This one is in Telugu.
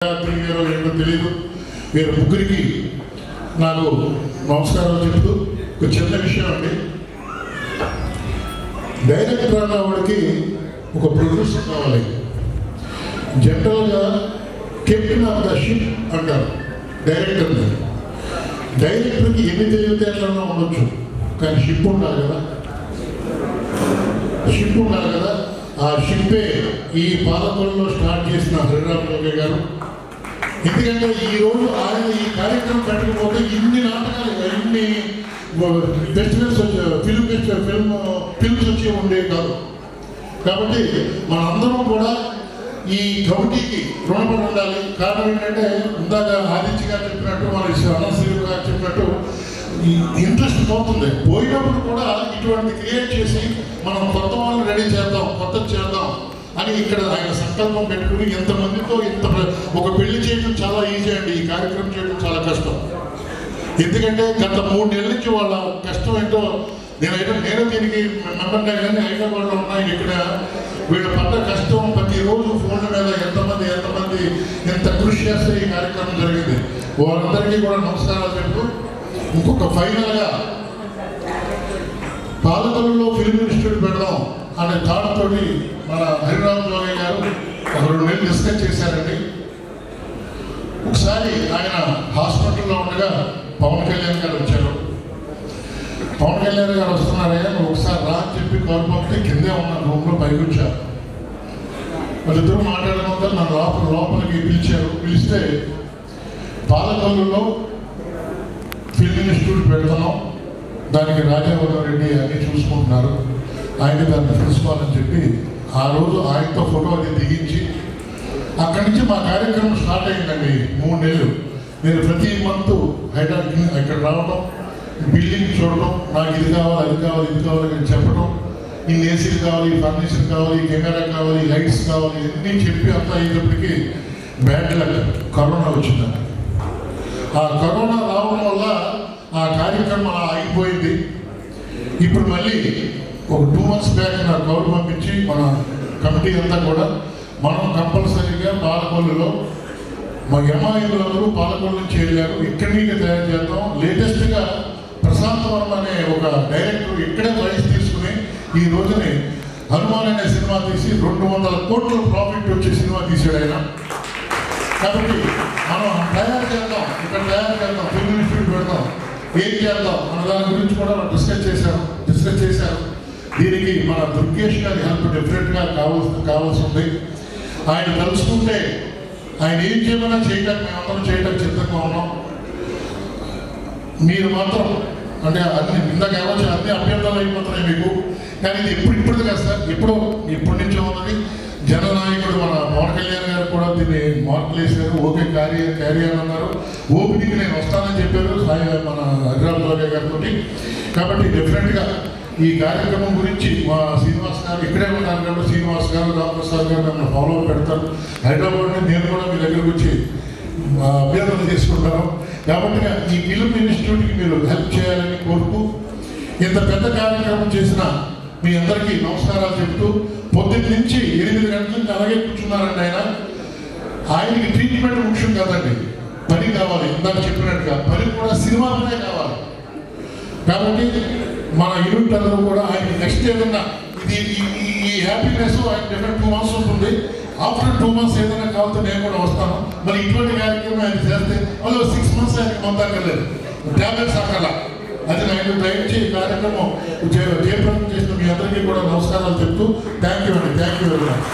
ఏంటో తెలియదు. వీరు ముగ్గురికి నాకు నమస్కారాలు చెప్తూ ఒక చిన్న విషయం అండి. డైరెక్టర్ అన్నవాడికి ఒక ప్రొడ్యూసర్ కావాలి. జనరల్గా కెప్టెన్ ఆఫ్ ద షిప్ అంటారు డైరెక్టర్ని. డైరెక్టర్కి ఎన్ని తెలివితేటలన్నా ఉండొచ్చు, కానీ షిప్ ఉండాలి కదా. షిప్ ఉండాలి కదా. ఆ షిప్పే ఈ పాలకొల్లో స్టార్ట్ చేసిన హరిరామ్ జోగే గారు. ఎందుకంటే ఈరోజు ఆయన ఈ కార్యక్రమం పెట్టకపోతే ఇన్ని నాటకాలు, ఇన్ని ఫెస్టివల్స్ ఫిల్మ్స్ వచ్చి ఉండేవి కాదు. కాబట్టి మనందరం కూడా ఈ కమిటీకి రుణపడి ఉండాలి. కారణం ఏంటంటే ఇందాక ఆదిత్య గారు చెప్పినట్టు, మన అనంతశ్రీ గారు చెప్పినట్టు ఈ ఇంట్రెస్ట్ పోతుంది. పోయినప్పుడు కూడా ఇటువంటి క్రియేట్ చేసి మనం కొత్త వాళ్ళని రెడీ చేద్దాం, కొత్తది చేద్దాం అని ఇక్కడ ఆయన సంకల్పం పెట్టుకుని ఎంతమందితో ఒక పెళ్లి చేయడం చాలా ఈజీ అండి. ఈ కార్యక్రమం చేయడం చాలా కష్టం. ఎందుకంటే గత 3 నెలల నుంచి వాళ్ళ కష్టం ఏంటో నేను దీనికి మెంబర్నే, కానీ హైదరాబాద్లో ఉన్నాయి. ఇక్కడ వీళ్ళ పడ్డ కష్టం ప్రతిరోజు ఫోన్ల మీద ఎంతమంది ఎంత కృషి చేస్తే ఈ కార్యక్రమం జరిగింది. వాళ్ళందరికీ కూడా నమస్కారాలు చెప్తూ ఇంకొక ఫైనల్గా పాలకొల్లులో ఫిల్మ్ ఇన్స్టిట్యూట్ పెడదాం అనే థాట్ తోటి మన హరిరామ్ జోగే గారు ఒక 2 నెలలు డిస్కస్ చేశారండి. ఒకసారి ఆయన హాస్పిటల్లో ఉండగా పవన్ కళ్యాణ్ గారు వచ్చారు. పవన్ కళ్యాణ్ గారు వస్తున్నారయ్యా, నువ్వు ఒకసారి రా అని చెప్పి కాల్ పంపితే కిందే ఉన్న రూమ్లో పైకి వచ్చారు. వాళ్ళిద్దరూ మాట్లాడడం నన్ను లోపలికి పిలిచారు. పిలిస్తే పాలకొల్లులో ఫిల్మ్ ఇన్స్టిట్యూట్ పెడుతున్నాం, దానికి రాజావర్ధన్ రెడ్డి అన్ని చూసుకుంటున్నారు, ఆయన దాన్ని చూసుకోవాలని చెప్పి ఆ రోజు ఆయనతో ఫోటో అది దిగించి అక్కడి నుంచి మా కార్యక్రమం స్టార్ట్ అయిందండి. 3 నెలలు నేను ప్రతి మంత్ హైదరాబాద్ ఇక్కడ రావడం, బిల్డింగ్ చూడటం, నాకు ఇది కావాలి అది కావాలి ఇది కావాలి అని చెప్పడం, ఇన్ని ఏసీలు కావాలి, ఫర్నిచర్ కావాలి, కెమెరా కావాలి, లైట్స్ కావాలి అన్నీ చెప్పి అంతా అయ్యేటప్పటికి బ్యాడ్ లక్ కరోనా వచ్చిందండి. ఆ కరోనా రావడం వల్ల ఆ కార్యక్రమం ఆగిపోయింది. ఇప్పుడు మళ్ళీ ఒక 2 months బ్యాక్ నా కౌరు పంపించి మన కమిటీ అంతా కూడా మనం కంపల్సరీగా పాలకొల్లులో మా ఎంఐలందరూ పాలకొల్లు నుంచి వెళ్ళారు, ఇక్కడి నుంచి తయారు చేద్దాం. లేటెస్ట్గా ప్రశాంత్ వర్మ అనే ఒక డైరెక్టర్ ఇక్కడే రైట్స్ తీసుకుని ఈ రోజుని హనుమాన్ అనే సినిమా తీసి 200 కోట్ల ప్రాఫిట్ వచ్చే సినిమా తీసాడు ఆయన. కాబట్టి మనం తయారు చేద్దాం, ఇక్కడ తయారు చేద్దాం, ఫిల్మ్ ఇన్స్టిట్యూట్ పెడదాం, ఏం చేద్దాం అన్న దాని గురించి కూడా మనం డిస్కస్ చేశారు. దీనికి మన దుర్గేష్ గారి హెల్ప్ డెఫినెట్గా కావాల్సి ఉంది. ఆయన తెలుసుకుంటే ఆయన ఏం చేయమన్నా చేయడానికి మేమందరం చేయడానికి సిద్ధంగా ఉన్నాం. మీరు మాత్రం అంటే అన్ని ఇందాక ఏమొచ్చి అన్ని అభ్యర్థనలు అయిపోతున్నాయి మీకు, కానీ ఇది ఇప్పుడు కాదు సార్, ఎప్పటి నుంచో ఉన్నది. జననాయకుడు మన పవన్ కళ్యాణ్ గారు కూడా దీన్ని మార్పులు వేశారు. ఓకే క్యారీ అని అన్నారు. ఓపెనింగ్ నేను వస్తానని చెప్పారు మన హరిరామ్ జోగే గారితో. కాబట్టి డెఫినెట్గా ఈ కార్యక్రమం గురించి మా శ్రీనివాస్ గారు ఇక్కడే ఉన్నారు కాబట్టి శ్రీనివాస్ గారు, రామప్రసాద్ గారు నన్ను ఫాలో పెడతారు. హైదరాబాద్ నేను కూడా మీ దగ్గరకు వచ్చి అభ్యర్థన చేసుకుంటాను. కాబట్టి ఈ ఫిల్మ్ ఇన్స్టిట్యూట్కి మీరు హెల్ప్ చేయాలని కోరుతూ ఇంత పెద్ద కార్యక్రమం చేసిన మీ అందరికీ నమస్కారాలు చెప్తూ, పొద్దున్న నుంచి 8 గంటల నుంచి అలాగే కూర్చున్నారండి. ఆయనకి ట్రీట్మెంట్ ముఖ్యం కాదండి, పని కావాలి. ఇందాక చెప్పినట్టుగా పని కూడా సినిమాలోనే కావాలి. కాబట్టి మన యూనిట్ అందరూ కూడా ఆయన నెక్స్ట్ ఏదన్నా ఈ హ్యాపీనెస్ ఆయన డిఫరెంట్ 2 months ఉంటుంది. ఆఫ్టర్ 2 months ఏదైనా కావాలంటే నేను కూడా వస్తాను. మరి ఇటువంటి కార్యక్రమం ఆయన చేస్తే వాళ్ళు 6 months ఆయనకి మందక్కర్లేదు, ట్యాబ్లెట్స్ అక్కర్ల. అది నేను దయచేసి ఈ కార్యక్రమం జయప్రదం చేసిన మీ అందరికీ కూడా నమస్కారాలు చెప్తూ థ్యాంక్ యూ అండి. Thank you very much.